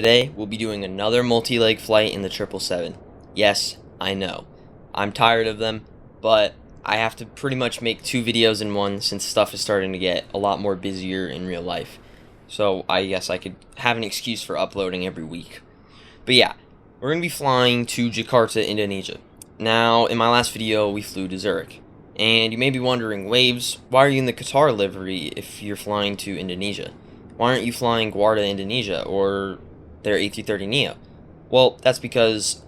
Today, we'll be doing another multi-leg flight in the 777. Yes, I know. I'm tired of them, but I have to pretty much make 2 videos in one since stuff is starting to get a lot more busier in real life. So I guess I could have an excuse for uploading every week. But yeah, we're going to be flying to Jakarta, Indonesia. Now, in my last video, we flew to Zurich. And you may be wondering, WaveZ, why are you in the Qatar livery if you're flying to Indonesia? Why aren't you flying Jakarta, Indonesia, or their A330neo? Well, that's because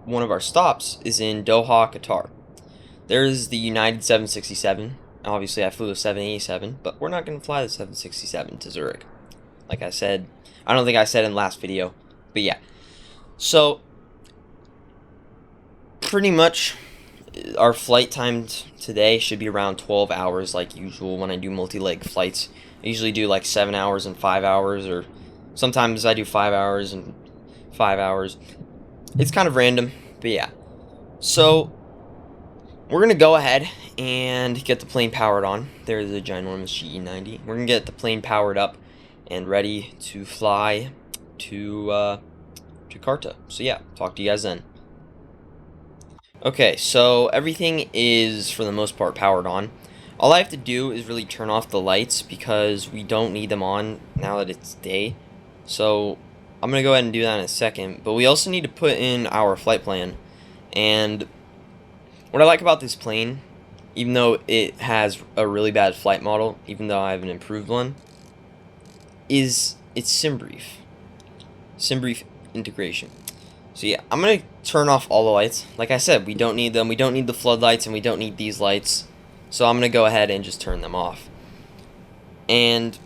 one of our stops is in Doha, Qatar. There's the United 767. Obviously, I flew the 787, but we're not going to fly the 767 to Zurich. Like I said, I don't think I said in the last video, but yeah. So, pretty much, our flight time today should be around 12 hours like usual when I do multi-leg flights. I usually do like 7 hours and 5 hours, or sometimes I do 5 hours and 5 hours. It's kind of random, but yeah. So, we're going to go ahead and get the plane powered on. There's a ginormous GE90. We're going to get the plane powered up and ready to fly to Jakarta. So yeah, talk to you guys then. Okay, so everything is, for the most part, powered on. All I have to do is really turn off the lights because we don't need them on now that it's day. So I'm going to go ahead and do that in a second. But we also need to put in our flight plan. And what I like about this plane, even though it has a really bad flight model, even though I have an improved one, is its SimBrief integration. So yeah, I'm going to turn off all the lights. Like I said, we don't need them. We don't need the floodlights, and we don't need these lights. So I'm going to go ahead and just turn them off. And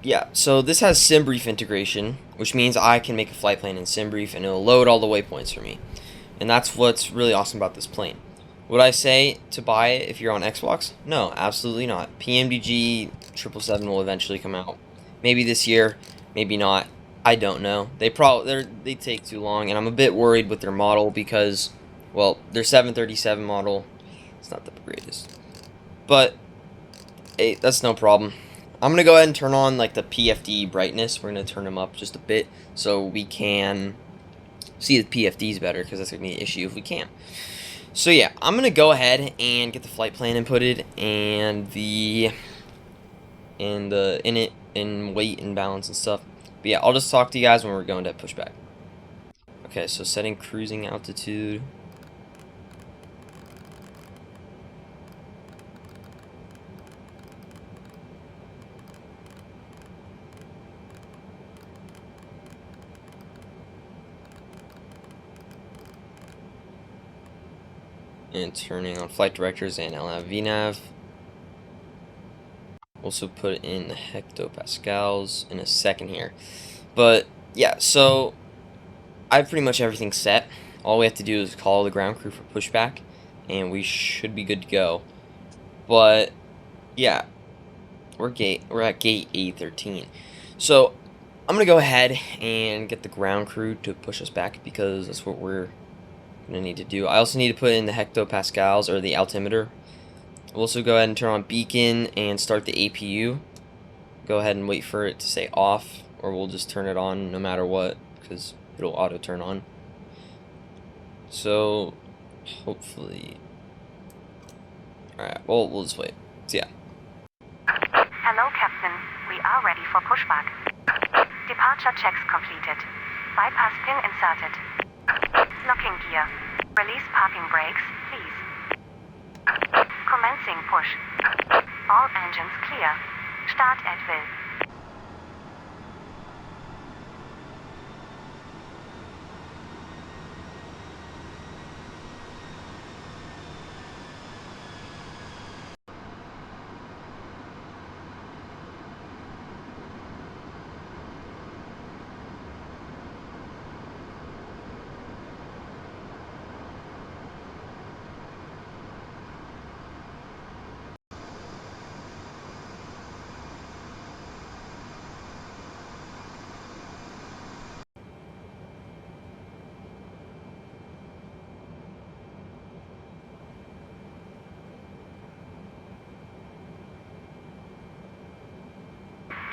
yeah, so this has SimBrief integration, which means I can make a flight plan in SimBrief, and it'll load all the waypoints for me. And that's what's really awesome about this plane. Would I say to buy it if you're on Xbox? No, absolutely not. PMDG 777 will eventually come out. Maybe this year, maybe not. I don't know. They take too long, and I'm a bit worried with their model because, well, their 737 model, it's not the greatest. But hey, that's no problem. I'm gonna go ahead and turn on like the PFD brightness. We're gonna turn them up just a bit so we can see the PFDs better, because that's gonna be an issue if we can't. So yeah, I'm gonna go ahead and get the flight plan inputted and the init and weight and balance and stuff. But yeah, I'll just talk to you guys when we're going to Pushback. Okay, so setting cruising altitude. And turning on flight directors and LNAV VNAV. Also put in the hectopascals in a second here. But yeah, so I have pretty much everything set. All we have to do is call the ground crew for pushback, and we should be good to go. But yeah, we're at gate A13. So I'm gonna go ahead and get the ground crew to push us back because that's what we're gonna need to do. I also need to put in the hectopascals, or the altimeter. We'll also go ahead and turn on beacon and start the APU. Go ahead and wait for it to say off, or we'll just turn it on no matter what, because it'll auto turn on. So hopefully, alright, well, we'll just wait. So yeah. Hello, Captain. We are ready for pushback. Departure checks completed. Bypass pin inserted. Locking gear. Release parking brakes, please. Commencing push. All engines clear. Start at will.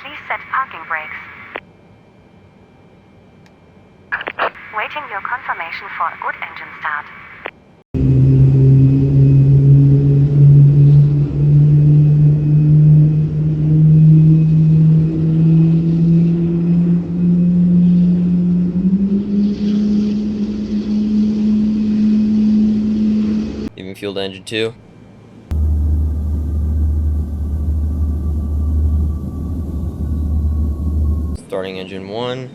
Please set parking brakes. Waiting your confirmation for a good engine start. Giving fuel to engine 2. Starting engine 1.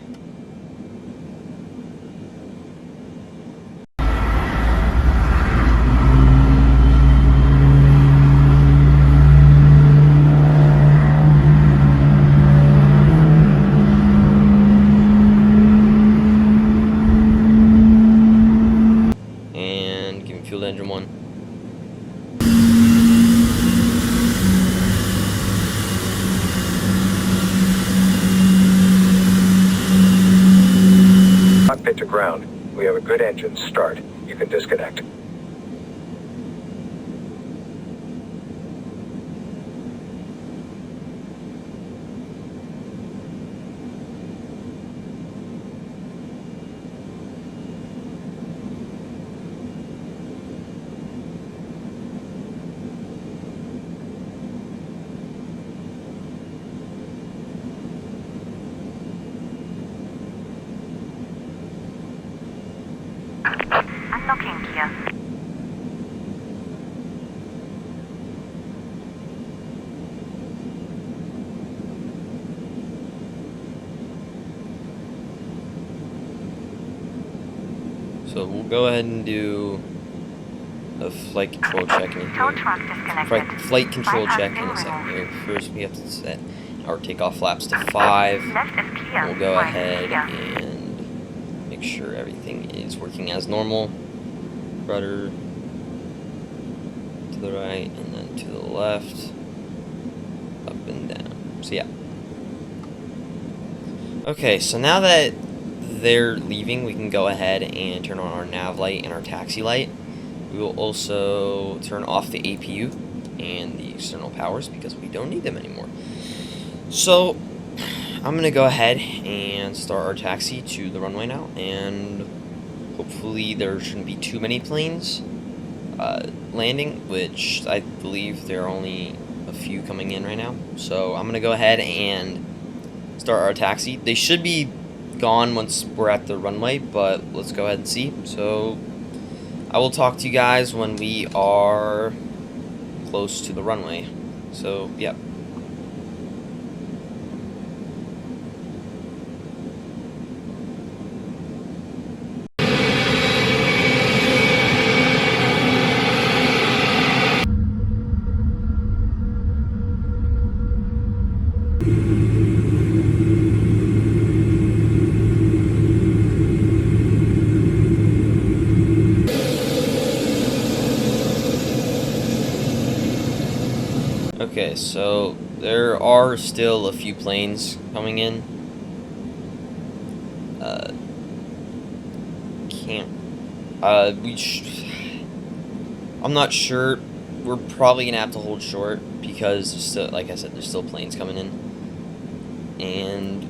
And giving fuel to engine 1. Cockpit to ground. We have a good engine start. You can disconnect. Unlocking gear. So we'll go ahead and do a flight control check in Tow here. truck disconnected. Flight control Bypass check in pin a second removed. here. First, we have to set our takeoff flaps to 5. Left is clear. We'll go Right ahead is clear. and make sure everything is working as normal. Rudder to the right and then to the left, up and down. So yeah. Okay, so now that they're leaving, we can go ahead and turn on our nav light and our taxi light. We will also turn off the APU and the external powers because we don't need them anymore. So I'm gonna go ahead and start our taxi to the runway now, and hopefully there shouldn't be too many planes landing, which I believe there are only a few coming in right now. So I'm gonna go ahead and start our taxi. They should be gone once we're at the runway, but let's go ahead and see. So I will talk to you guys when we are close to the runway. So yeah. Okay, so there are still a few planes coming in. I'm not sure. We're probably gonna have to hold short because still, like I said, there's still planes coming in. And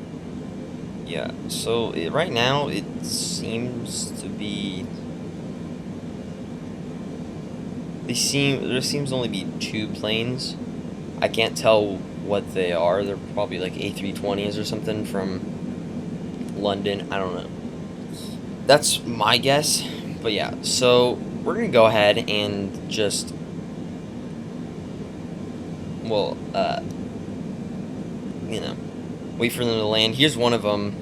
yeah, so right now it seems to be. There seems to only be 2 planes. I can't tell what they are. They're probably like A320s or something from London. I don't know. That's my guess. But yeah, so we're gonna go ahead and just, well, you know, wait for them to land. Here's one of them.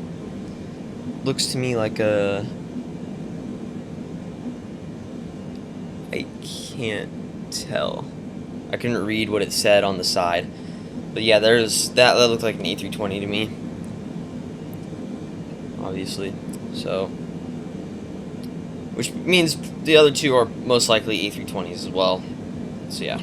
Looks to me like a. I can't tell. I couldn't read what it said on the side. But yeah, there's that looked like an A320 to me. Obviously. So, which means the other 2 are most likely A320s as well. So yeah.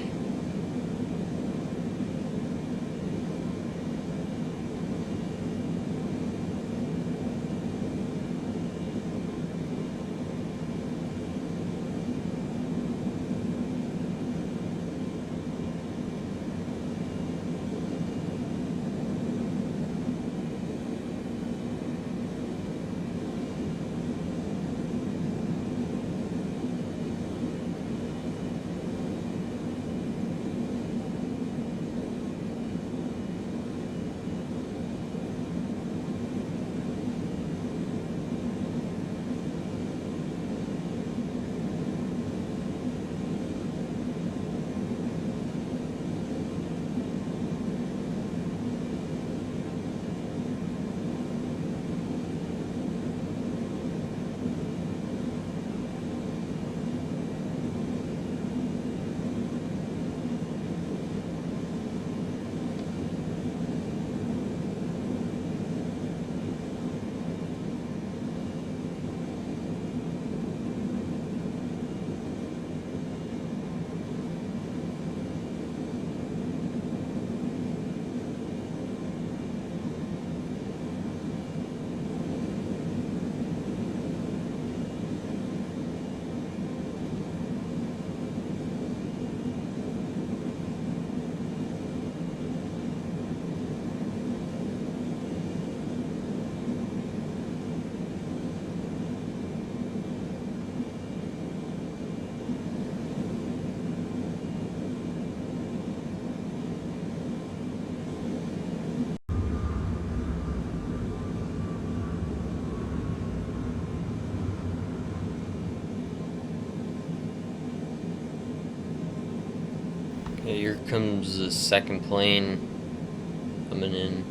Okay, here comes the second plane coming in.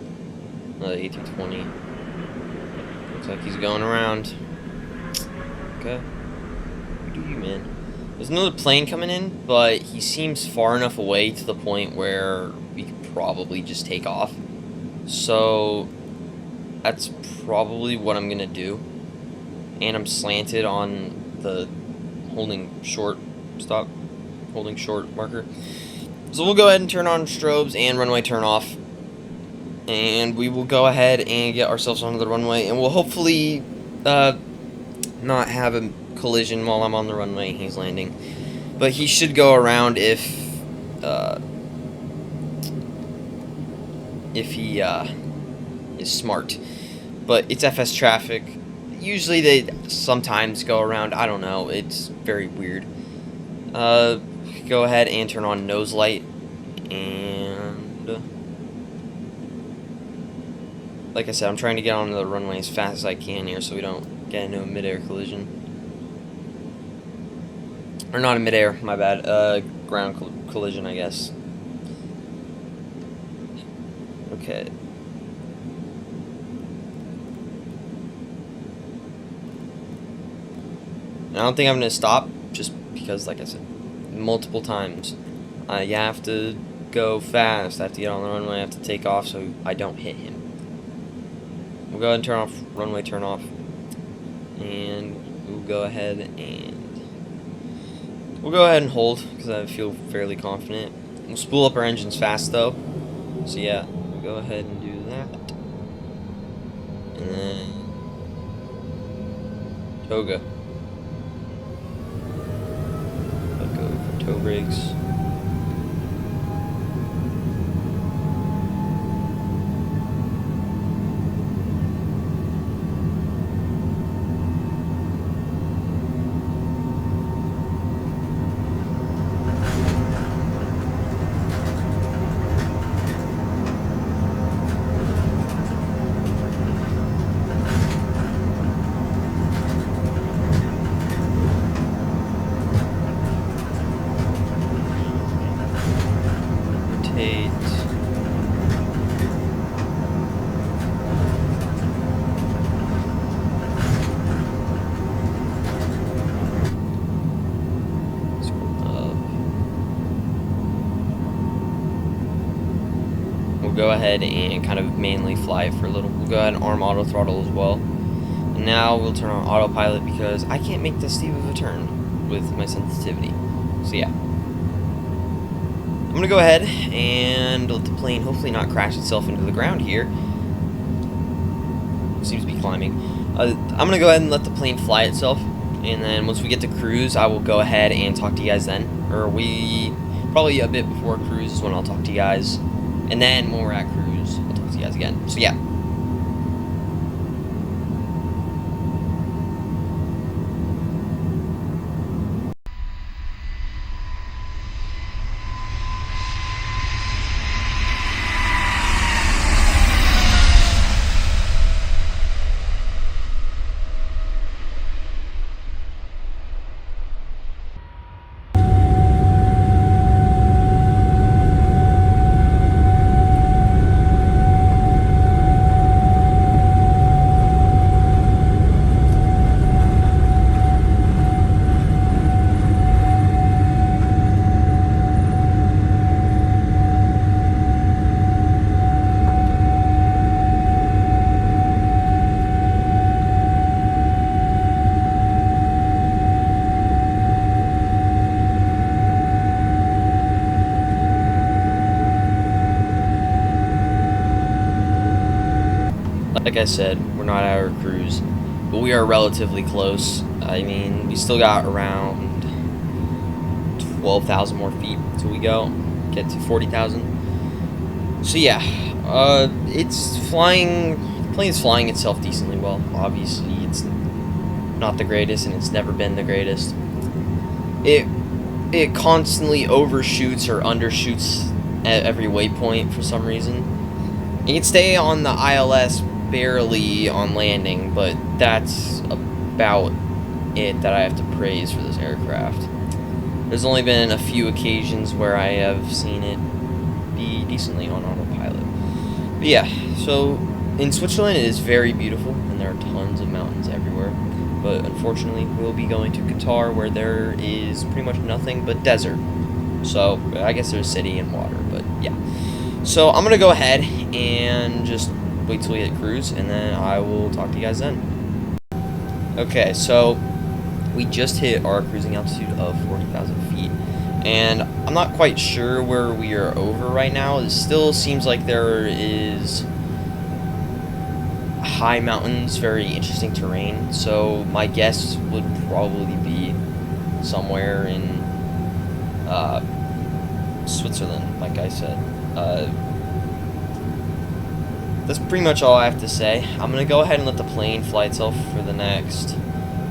Another A320. Looks like he's going around. Okay. What do you, man? There's another plane coming in, but he seems far enough away to the point where we could probably just take off. So that's probably what I'm gonna do. And I'm slanted on the holding short marker. So we'll go ahead and turn on strobes and runway turn off. And we will go ahead and get ourselves onto the runway, and we'll hopefully not have a collision while I'm on the runway and he's landing. But he should go around if he is smart. But it's FS traffic. Usually they sometimes go around. I don't know. It's very weird. Go ahead and turn on nose light, and like I said, I'm trying to get onto the runway as fast as I can here so we don't get into a mid-air collision. Or not a mid-air, my bad. Ground collision, I guess. Okay. I don't think I'm going to stop, just because, like I said, multiple times. You have to go fast. I have to get on the runway. I have to take off so I don't hit him. We'll go ahead and turn off runway turn off. And we'll go ahead and hold, because I feel fairly confident. We'll spool up our engines fast, though. So, yeah, we'll go ahead and do that. And then Toga. Toe brakes. Go ahead and kind of mainly fly for a little. We'll go ahead and arm auto throttle as well. And now we'll turn on autopilot because I can't make this steep of a turn with my sensitivity. So yeah. I'm going to go ahead and let the plane hopefully not crash itself into the ground here. Seems to be climbing. I'm going to go ahead and let the plane fly itself. And then once we get to cruise, I will go ahead and talk to you guys then. Or probably a bit before cruise is when I'll talk to you guys. And then when we're at cruise, I'll talk to you guys again. So yeah. Like I said, we're not at our cruise, but we are relatively close. I mean, we still got around 12,000 more feet till we get to 40,000. So yeah, it's flying. The plane's flying itself decently well. Obviously, it's not the greatest, and it's never been the greatest. It constantly overshoots or undershoots at every waypoint for some reason. You can stay on the ILS barely on landing, but that's about it that I have to praise for this aircraft. There's only been a few occasions where I have seen it be decently on autopilot. But yeah, so in Switzerland it is very beautiful, and there are tons of mountains everywhere. But unfortunately, we'll be going to Qatar, where there is pretty much nothing but desert. So I guess there's city and water, but yeah. So I'm gonna go ahead and just wait till we hit cruise, and then I will talk to you guys then. Okay, so we just hit our cruising altitude of 40,000 feet, and I'm not quite sure where we are over right now. It still seems like there is high mountains, very interesting terrain, so my guess would probably be somewhere in Switzerland, like I said. That's pretty much all I have to say. I'm going to go ahead and let the plane fly itself for the next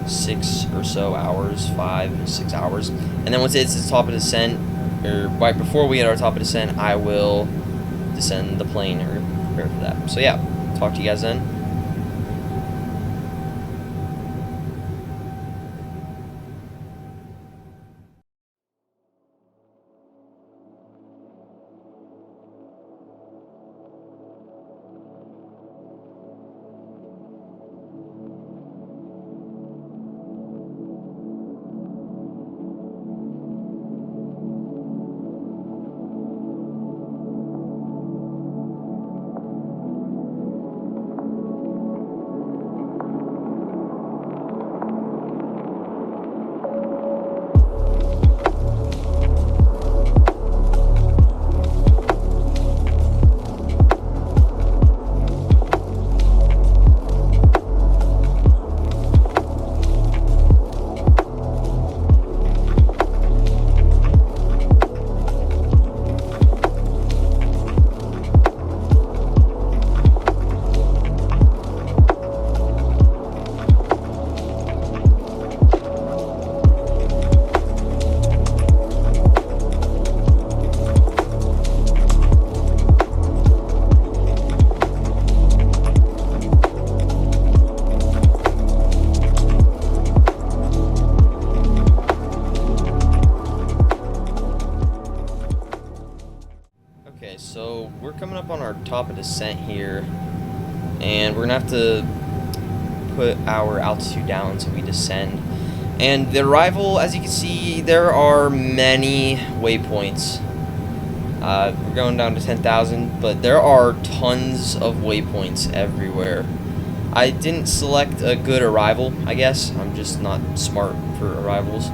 6 or so hours, 5 or 6 hours. And then once it's at the top of descent, or right before we hit our top of descent, I will descend the plane or prepare for that. So yeah, talk to you guys then. So we're coming up on our top of descent here, and we're gonna have to put our altitude down so we descend. And the arrival, as you can see, there are many waypoints. We're going down to 10,000, but there are tons of waypoints everywhere. I didn't select a good arrival, I guess. I'm just not smart for arrivals,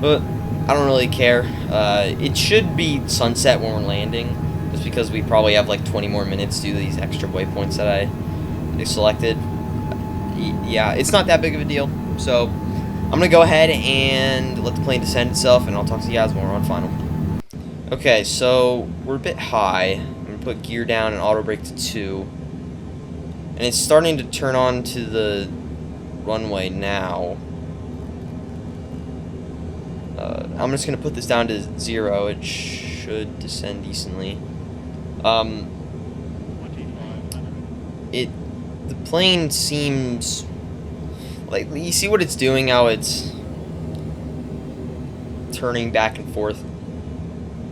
but I don't really care. It should be sunset when we're landing, just because we probably have like 20 more minutes to do these extra waypoints that I selected. Yeah, it's not that big of a deal. So I'm gonna go ahead and let the plane descend itself, and I'll talk to you guys when we're on final. Okay, so we're a bit high. I'm gonna put gear down and auto brake to 2, and it's starting to turn on to the runway now. I'm just gonna put this down to 0. It should descend decently. The plane seems like, you see what it's doing, how it's turning back and forth.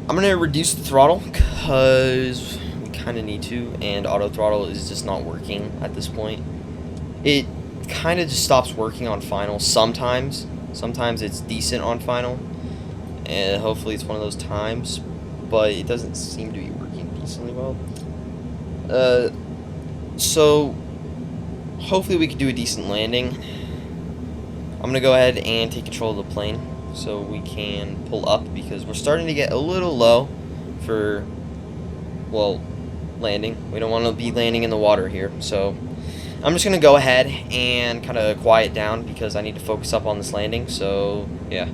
I'm gonna reduce the throttle because we kind of need to, and auto throttle is just not working at this point. It kind of just stops working on final sometimes. Sometimes it's decent on final, and hopefully it's one of those times, but it doesn't seem to be working decently well. So hopefully we can do a decent landing. I'm gonna go ahead and take control of the plane so we can pull up, because we're starting to get a little low for, well, landing. We don't want to be landing in the water here, so I'm just gonna go ahead and kind of quiet down because I need to focus up on this landing. So yeah.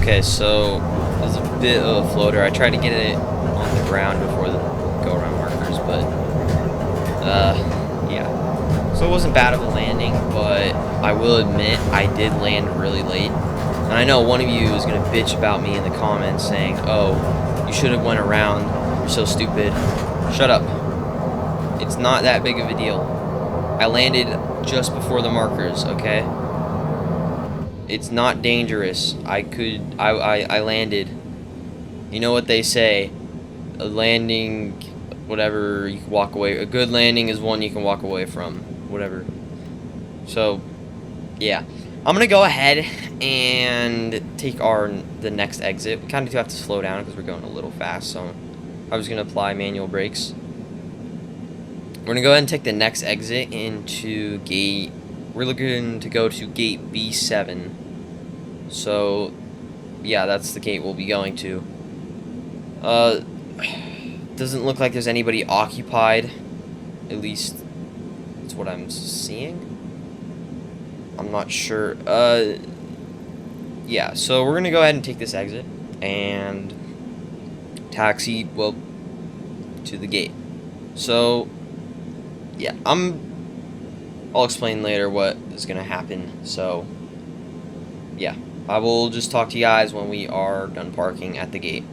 Okay, so there's a bit of a floater. I tried to get it on the ground before the go-around markers, but yeah. So it wasn't bad of a landing, but I will admit I did land really late. And I know one of you is gonna bitch about me in the comments saying, "Oh, you should have went around. You're so stupid." Shut up. It's not that big of a deal. I landed just before the markers, okay? It's not dangerous. I landed. You know what they say, a landing, whatever, you can walk away. A good landing is one you can walk away from, whatever. So, yeah. I'm gonna go ahead and take the next exit. We kind of do have to slow down because we're going a little fast, so I was gonna apply manual brakes. We're gonna go ahead and take the next exit into gate. We're looking to go to gate B7. So, yeah, that's the gate we'll be going to. Doesn't look like there's anybody occupied. At least that's what I'm seeing. I'm not sure. Yeah, so we're gonna go ahead and take this exit and taxi, well, to the gate. So, yeah, I'll explain later what is gonna happen. So, yeah, I will just talk to you guys when we are done parking at the gate.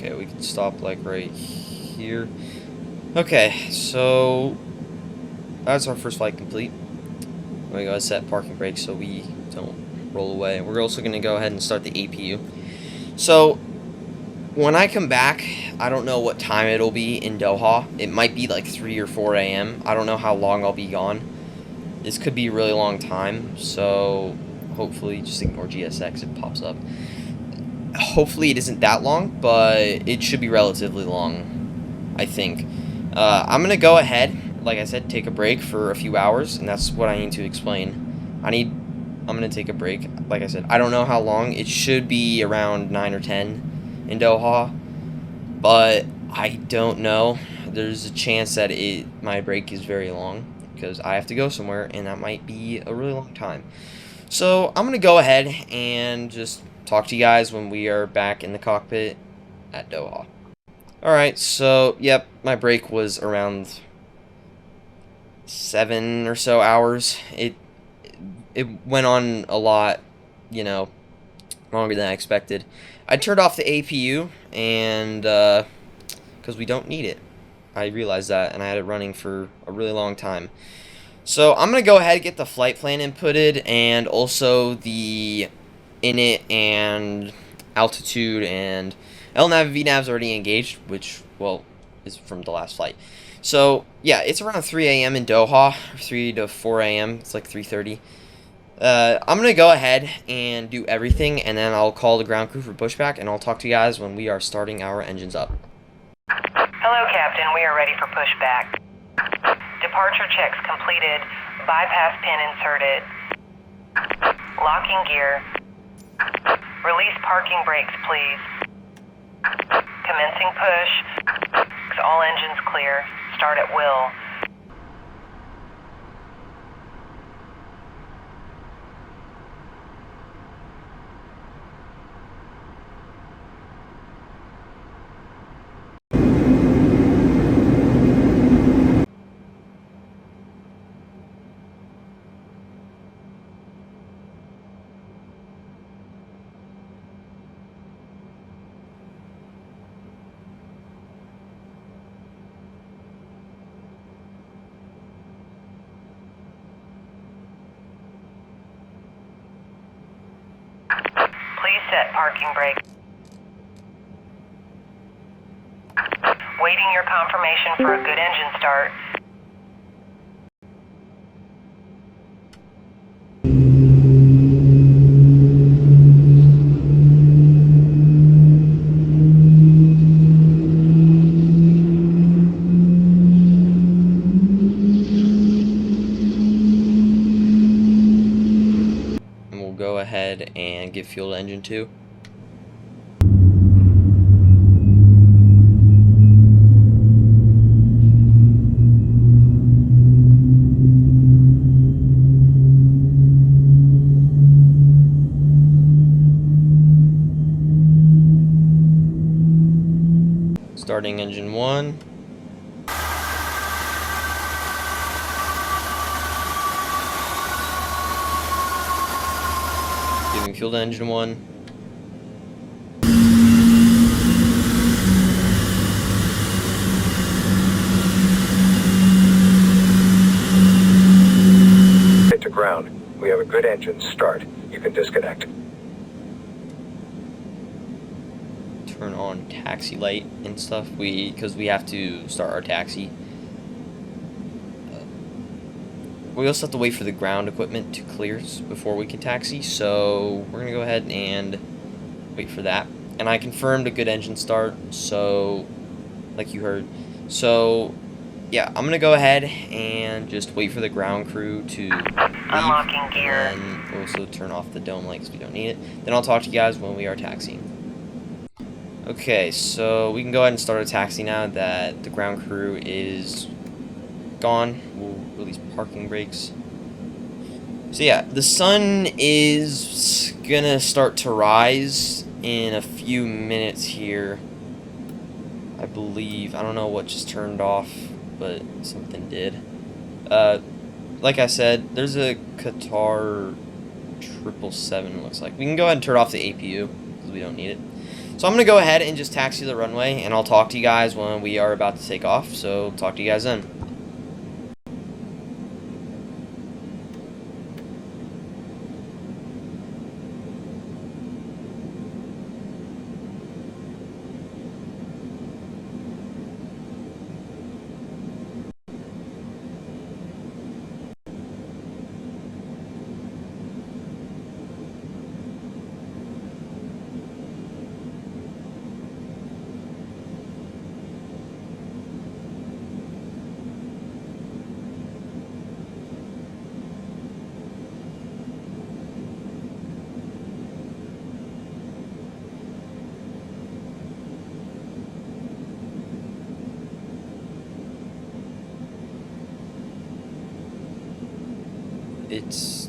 Okay, we can stop like right here. Okay, so that's our first flight complete. We're gonna set parking brakes so we don't roll away. We're also gonna go ahead and start the APU. So when I come back, I don't know what time it'll be in Doha. It might be like 3 or 4 a.m. I don't know how long I'll be gone. This could be a really long time, so hopefully just ignore GSX, it pops up. Hopefully it isn't that long, but it should be relatively long, I think. I'm going to go ahead, like I said, take a break for a few hours, and that's what I need to explain. I'm going to take a break, like I said. I don't know how long. It should be around 9 or 10 in Doha, but I don't know. There's a chance that my break is very long, because I have to go somewhere, and that might be a really long time. So I'm going to go ahead and just talk to you guys when we are back in the cockpit at Doha. Alright, so, yep, my break was around 7 or so hours. It went on a lot, you know, longer than I expected. I turned off the APU, and, because we don't need it. I realized that, and I had it running for a really long time. So I'm going to go ahead and get the flight plan inputted, and also the init and altitude, and LNAV, VNAV's already engaged, which, well, is from the last flight. So, yeah, it's around 3 a.m. in Doha, 3 to 4 a.m., it's like 3:30. I'm going to go ahead and do everything, and then I'll call the ground crew for pushback, and I'll talk to you guys when we are starting our engines up. Hello, Captain. We are ready for pushback. Departure checks completed. Bypass pin inserted. Locking gear. Release parking brakes, please. Commencing push. All engines clear. Start at will. Please set parking brake. Waiting your confirmation for a good engine start. And we'll go ahead and give fuel to engine 2. Starting engine 1. Giving fuel to engine 1. Hit to ground. We have a good engine start. You can disconnect. Turn on taxi light and stuff, because we have to start our taxi. We also have to wait for the ground equipment to clear before we can taxi, so we're gonna go ahead and wait for that. And I confirmed a good engine start, so like you heard. So yeah, I'm gonna go ahead and just wait for the ground crew to leave, Unlocking gear. and also turn off the dome light because we don't need it. Then I'll talk to you guys when we are taxiing. Okay, so we can go ahead and start a taxi now that the ground crew is gone. We'll release parking brakes. So yeah, the sun is gonna start to rise in a few minutes here, I believe. I don't know what just turned off, but something did. Like I said, there's a Qatar 777, it looks like. We can go ahead and turn off the APU because we don't need it. So I'm going to go ahead and just taxi the runway, and I'll talk to you guys when we are about to take off. So talk to you guys then.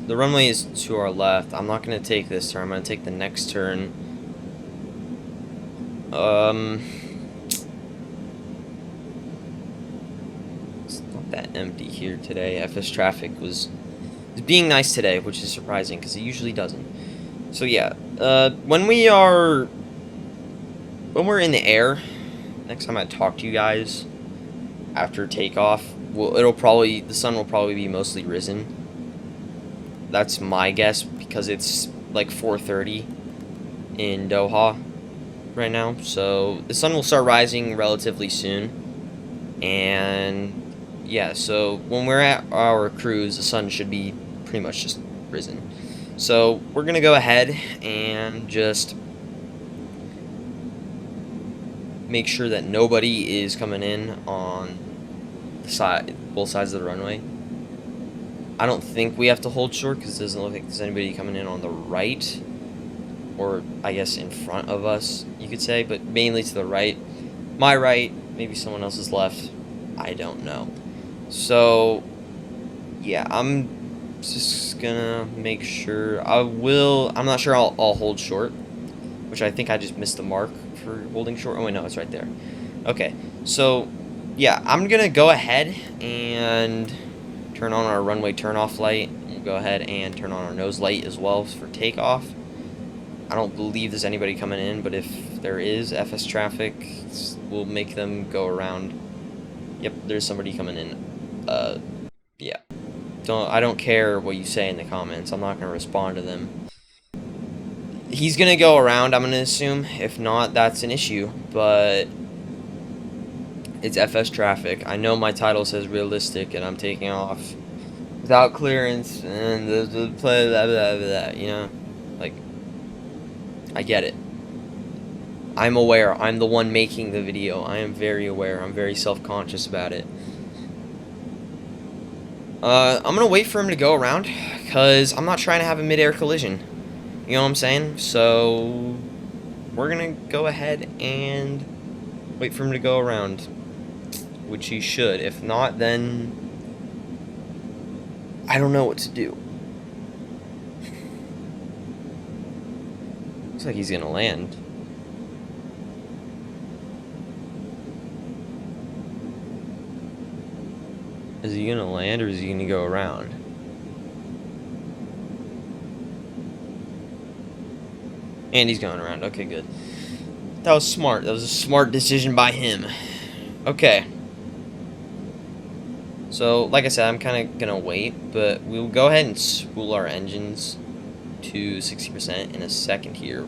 The runway is to our left. I'm not going to take this turn. I'm going to take the next turn. It's not that empty here today. FS traffic was being nice today, which is surprising because it usually doesn't. So yeah, when we're in the air, next time I talk to you guys after takeoff, the sun will probably be mostly risen. That's my guess because it's like 4:30 in Doha right now. So the sun will start rising relatively soon. And yeah, so when we're at our cruise, the sun should be pretty much just risen. So we're going to go ahead and just make sure that nobody is coming in on the both sides of the runway. I don't think we have to hold short because it doesn't look like there's anybody coming in on the right, or I guess in front of us, you could say, but mainly to the right. My right, maybe someone else's left, I don't know. So, yeah, I'm just gonna make sure, I'm not sure I'll hold short, which I think I just missed the mark for holding short. Oh wait, no, it's right there. Okay, so, yeah, I'm gonna go ahead and turn on our runway turn-off light. We'll go ahead and turn on our nose light as well for takeoff. I don't believe there's anybody coming in, but if there is FS traffic, we'll make them go around. Yep, there's somebody coming in. Yeah. I don't care what you say in the comments. I'm not going to respond to them. He's going to go around, I'm going to assume. If not, that's an issue, but it's FS traffic. I know my title says realistic, and I'm taking off without clearance, and the play, blah, blah, blah, you know? Like, I get it. I'm aware. I'm the one making the video. I am very aware. I'm very self-conscious about it. I'm going to wait for him to go around, because I'm not trying to have a mid-air collision. You know what I'm saying? So, we're going to go ahead and wait for him to go around, which he should. If not, then I don't know what to do. Looks like he's gonna land. Is he gonna land or is he gonna go around? And he's going around. Okay, good. That was smart. That was a smart decision by him. Okay. So, like I said, I'm kind of going to wait, but we'll go ahead and spool our engines to 60% in a second here.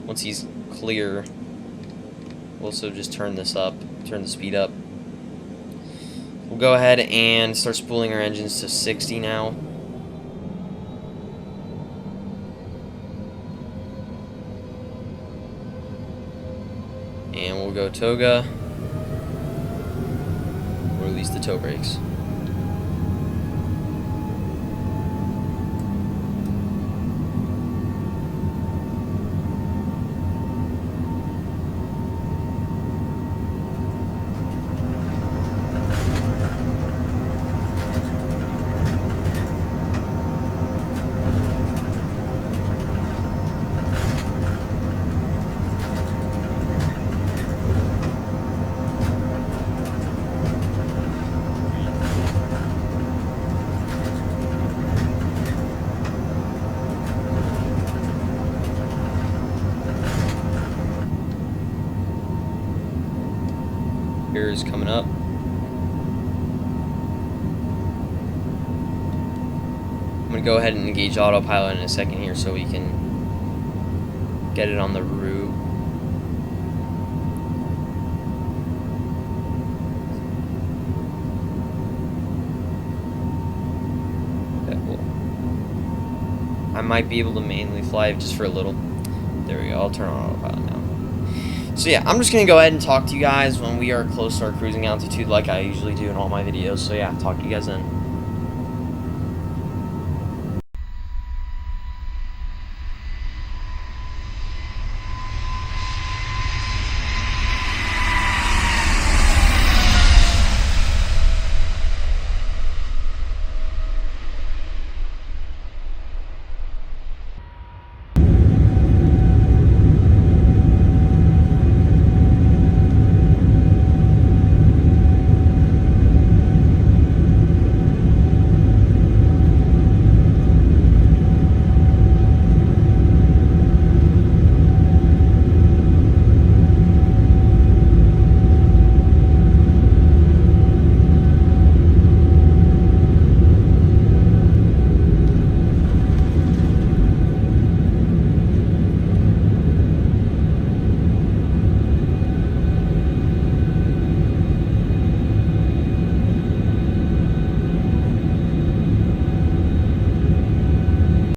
Once he's clear, we'll also just turn this up, turn the speed up. We'll go ahead and start spooling our engines to 60 now. And we'll go toga. Release the toe brakes. here is coming up. I'm going to go ahead and engage autopilot in a second here so we can get it on the route. Okay, cool. I might be able to manually fly just for a little. There we go. I'll turn on autopilot now. So yeah, I'm just going to go ahead and talk to you guys when we are close to our cruising altitude like I usually do in all my videos. So yeah, talk to you guys then.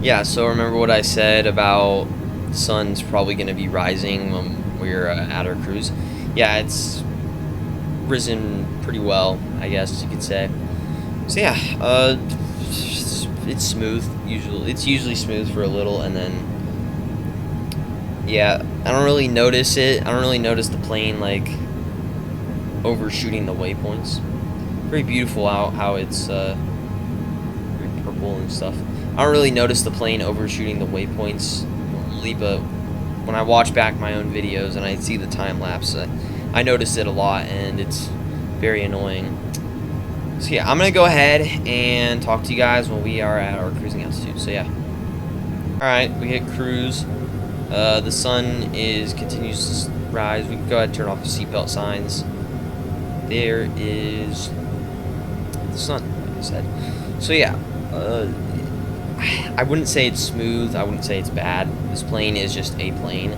Yeah, so remember what I said about the sun's probably going to be rising when we're at our cruise. Yeah, it's risen pretty well, I guess you could say. So yeah, it's smooth. It's usually smooth for a little, and then yeah, I don't really notice it. I don't really notice the plane like overshooting the waypoints. Very beautiful how it's very purple and stuff. I don't really notice the plane overshooting the waypoints normally, but when I watch back my own videos and I see the time lapse, I notice it a lot, and it's very annoying. So yeah, I'm gonna go ahead and talk to you guys when we are at our cruising altitude. So yeah, all right, we hit cruise. The sun continues to rise. We can go ahead and turn off the seatbelt signs. There is the sun, like I said. So yeah. I wouldn't say it's smooth. I wouldn't say it's bad. This plane is just a plane.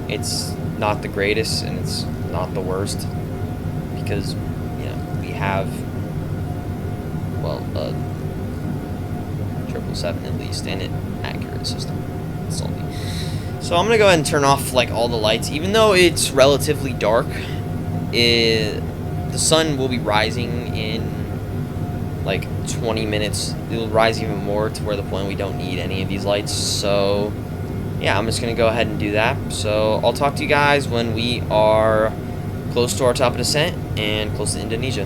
It's not the greatest, and it's not the worst, because you know we have, well, 777 at least, and an accurate system. So I'm gonna go ahead and turn off like all the lights, even though it's relatively dark. The sun will be rising in like 20 minutes. It'll rise even more to where the point we don't need any of these lights. So yeah, I'm just gonna go ahead and do that. So I'll talk to you guys when we are close to our top of descent and close to Indonesia.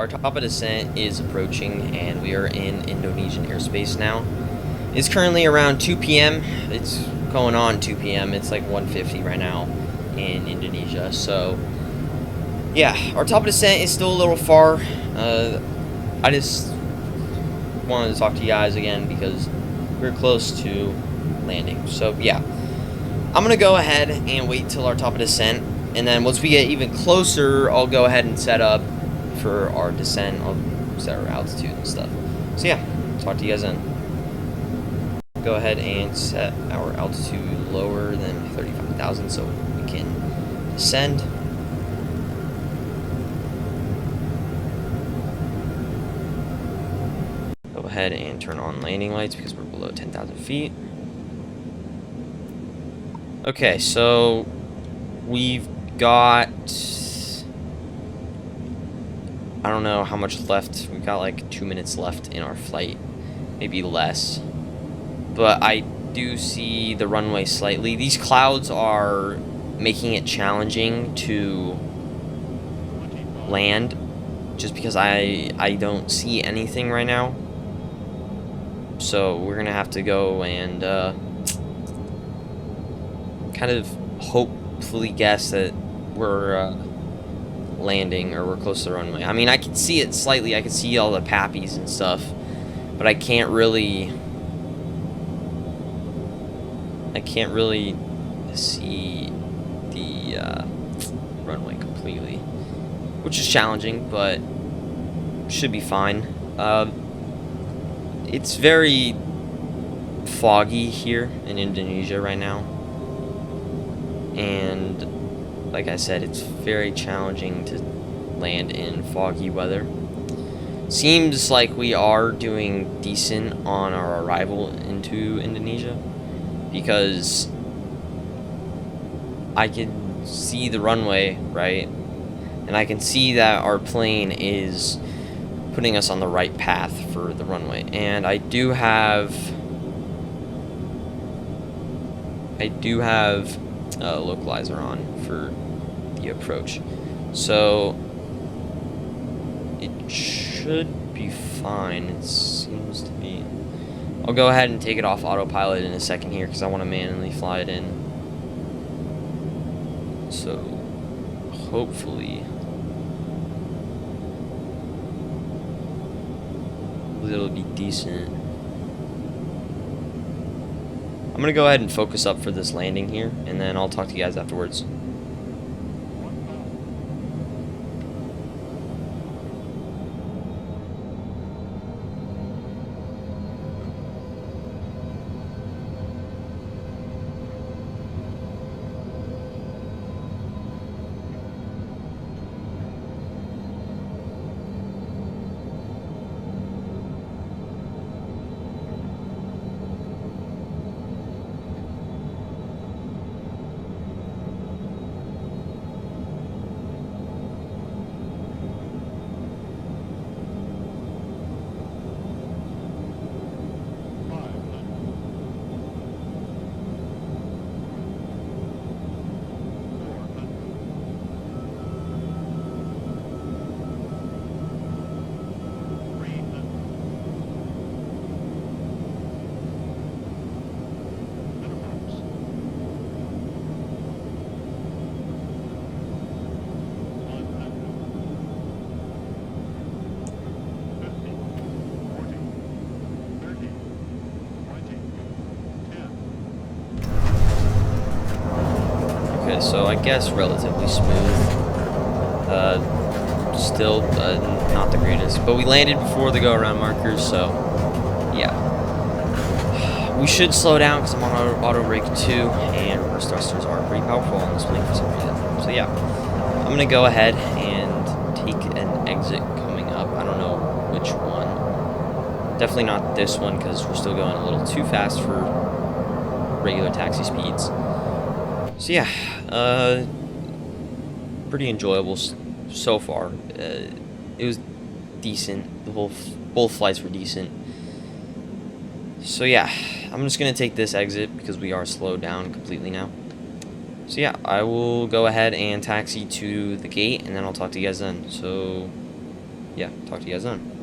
our top of descent is approaching, and we are in Indonesian airspace now. It's currently around 2 p.m. It's going on 2 p.m. It's like 1:50 right now in Indonesia. So, yeah, our top of descent is still a little far. I just wanted to talk to you guys again because we're close to landing. So, yeah, I'm going to go ahead and wait till our top of descent. And then once we get even closer, I'll go ahead and set up for our descent. I'll set our altitude and stuff. So yeah, talk to you guys then. Go ahead and set our altitude lower than 35,000 so we can descend. Go ahead and turn on landing lights because we're below 10,000 feet. Okay, so we've got, I don't know how much left. We've got like 2 minutes left in our flight, maybe less. But I do see the runway slightly. These clouds are making it challenging to land just because I don't see anything right now. So we're gonna have to go and kind of hopefully guess that we're landing or we're close to the runway. I mean, I can see it slightly. I can see all the pappies and stuff, but I can't really see the runway completely, which is challenging, but should be fine. It's very foggy here in Indonesia right now, and like I said, it's very challenging to land in foggy weather. Seems like we are doing decent on our arrival into Indonesia because I can see the runway, right? And I can see that our plane is putting us on the right path for the runway. And I do have localizer on for the approach, so it should be fine. It seems to be. I'll go ahead and take it off autopilot in a second here because I want to manually fly it in, so hopefully it'll be decent. I'm gonna go ahead and focus up for this landing here, and then I'll talk to you guys afterwards. Okay, so I guess relatively smooth. Still not the greatest, but we landed before the go-around markers, so yeah. We should slow down because I'm on auto brake too, and reverse thrusters are pretty powerful on this plane for some reason. So yeah, I'm gonna go ahead and take an exit coming up. I don't know which one. Definitely not this one because we're still going a little too fast for regular taxi speeds. So yeah, pretty enjoyable so far. It was decent. Both flights were decent. So yeah, I'm just gonna take this exit because we are slowed down completely now. So yeah, I will go ahead and taxi to the gate, and then I'll talk to you guys then. So yeah, talk to you guys then.